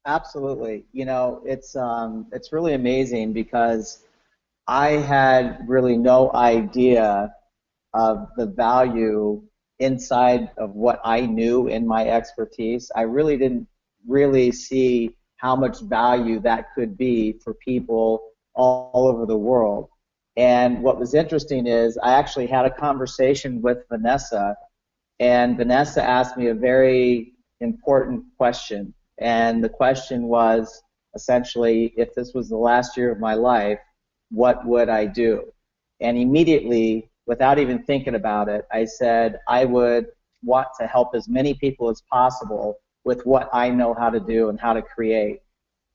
Absolutely. It's really amazing because I had really no idea of the value inside of what I knew in my expertise. I really didn't really see how much value that could be for people all over the world. And what was interesting is I actually had a conversation with Vanessa, and Vanessa asked me a very important question. And the question was essentially, if this was the last year of my life, what would I do? And immediately, without even thinking about it, I said I would want to help as many people as possible with what I know how to do and how to create.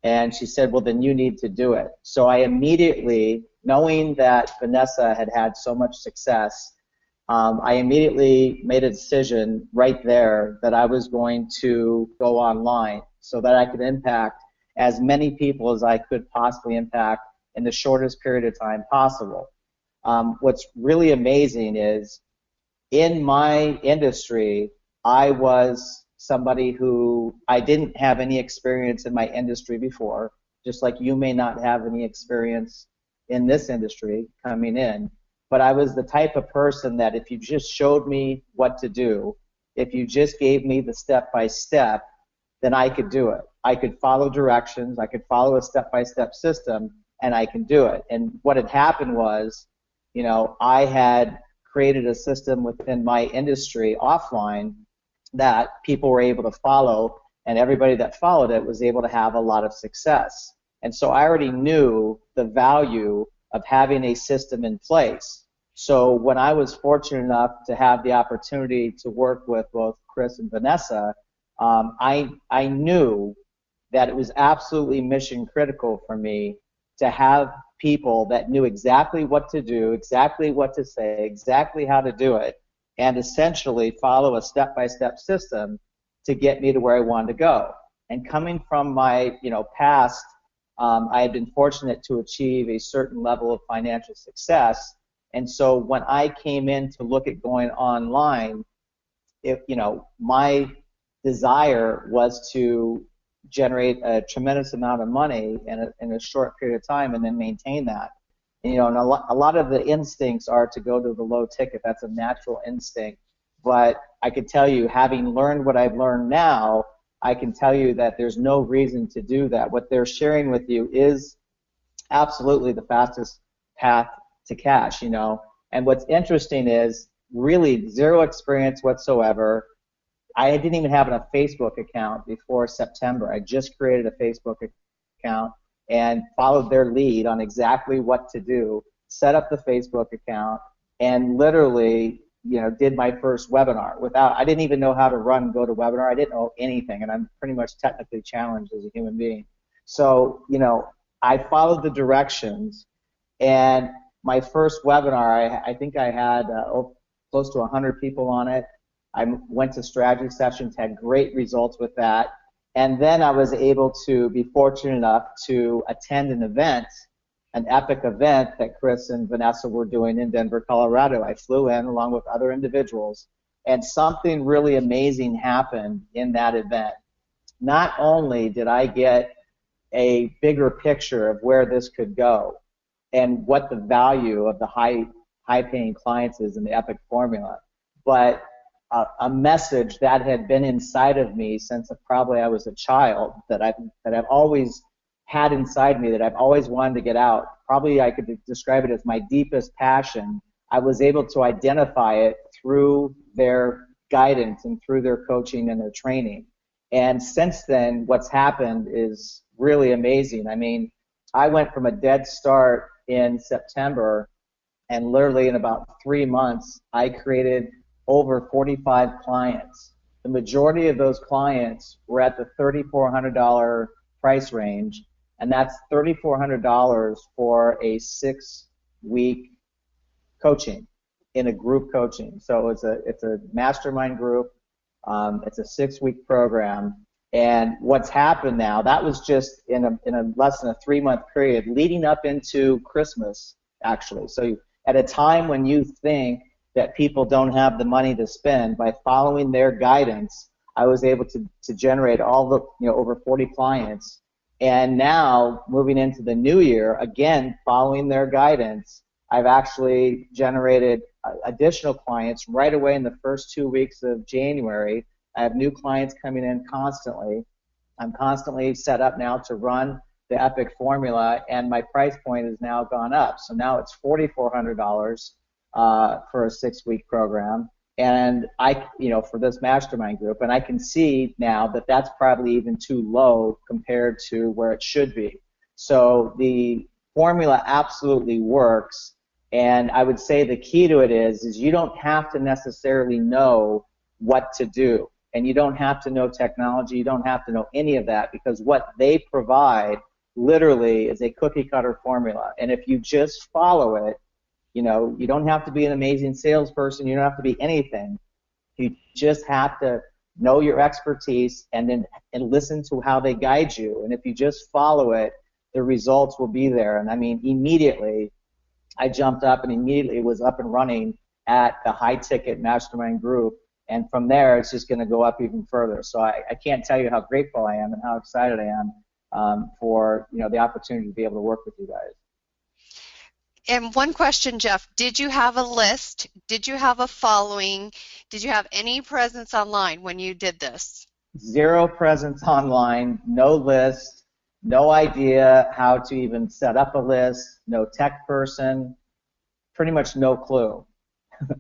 And she said, well, then you need to do it. So I immediately, knowing that Vanessa had had so much success, I immediately made a decision right there that I was going to go online so that I could impact as many people as I could possibly impact in the shortest period of time possible. What's really amazing is in my industry, I was somebody who I didn't have any experience in my industry before, just like you may not have any experience in this industry coming in. But I was the type of person that if you just showed me what to do, if you just gave me the step by step, then I could do it. I could follow directions, I could follow a step by step system, and I can do it. And what had happened was, I had created a system within my industry offline that people were able to follow, and everybody that followed it was able to have a lot of success. And so I already knew the value of having a system in place. So when I was fortunate enough to have the opportunity to work with both Chris and Vanessa, I knew that it was absolutely mission critical for me to have people that knew exactly what to do, exactly what to say, exactly how to do it, and essentially follow a step-by-step system to get me to where I wanted to go. And coming from my past, I had been fortunate to achieve a certain level of financial success. And so when I came in to look at going online, my desire was to generate a tremendous amount of money in a short period of time and then maintain that. And a lot of the instincts are to go to the low ticket. That's a natural instinct. But I could tell you, having learned what I've learned now, I can tell you that there's no reason to do that. What they're sharing with you is absolutely the fastest path to cash, And what's interesting is really zero experience whatsoever. I didn't even have a Facebook account before September. I just created a Facebook account and followed their lead on exactly what to do, set up the Facebook account, and literally, did my first webinar I didn't even know how to run GoToWebinar. I didn't know anything, and I'm pretty much technically challenged as a human being. So, I followed the directions, and my first webinar, I think I had close to 100 people on it. I went to strategy sessions, had great results with that, and then I was able to be fortunate enough to attend an epic event that Chris and Vanessa were doing in Denver, Colorado. I flew in along with other individuals, and something really amazing happened in that event. Not only did I get a bigger picture of where this could go and what the value of the high-paying clients is in the epic formula, but a message that had been inside of me since probably I was a child that I've always had inside me, that I've always wanted to get out. Probably I could describe it as my deepest passion. I was able to identify it through their guidance and through their coaching and their training. And since then, what's happened is really amazing. I mean, I went from a dead start in September, and literally in about 3 months, I created over 45 clients. The majority of those clients were at the $3,400 price range, and that's $3,400 for a 6-week coaching in a group coaching. So it's a mastermind group. It's a 6-week program. And what's happened now, that was just in a less than a 3-month period leading up into Christmas, actually. So at a time when you think that people don't have the money to spend, by following their guidance, I was able to generate all the, over 40 clients. And now, moving into the new year, again, following their guidance, I've actually generated additional clients right away in the first 2 weeks of January. I have new clients coming in constantly. I'm constantly set up now to run the Epic formula, and my price point has now gone up. So now it's $4,400 for a 6-week program, and for this mastermind group, and I can see now that that's probably even too low compared to where it should be. So the formula absolutely works, and I would say the key to it is you don't have to necessarily know what to do, and you don't have to know technology, you don't have to know any of that, because what they provide literally is a cookie cutter formula, and if you just follow it, you don't have to be an amazing salesperson, you don't have to be anything. You just have to know your expertise and listen to how they guide you, and if you just follow it, the results will be there. And I mean, immediately I jumped up and immediately was up and running at the high ticket mastermind group, and from there it's just going to go up even further. So I can't tell you how grateful I am and how excited I am for the opportunity to be able to work with you guys. And one question, Jeff, did you have a list? Did you have a following? Did you have any presence online when you did this? Zero presence online, no list, no idea how to even set up a list, no tech person, pretty much no clue.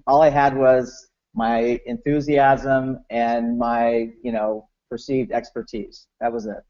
All I had was my enthusiasm and my, perceived expertise. That was it.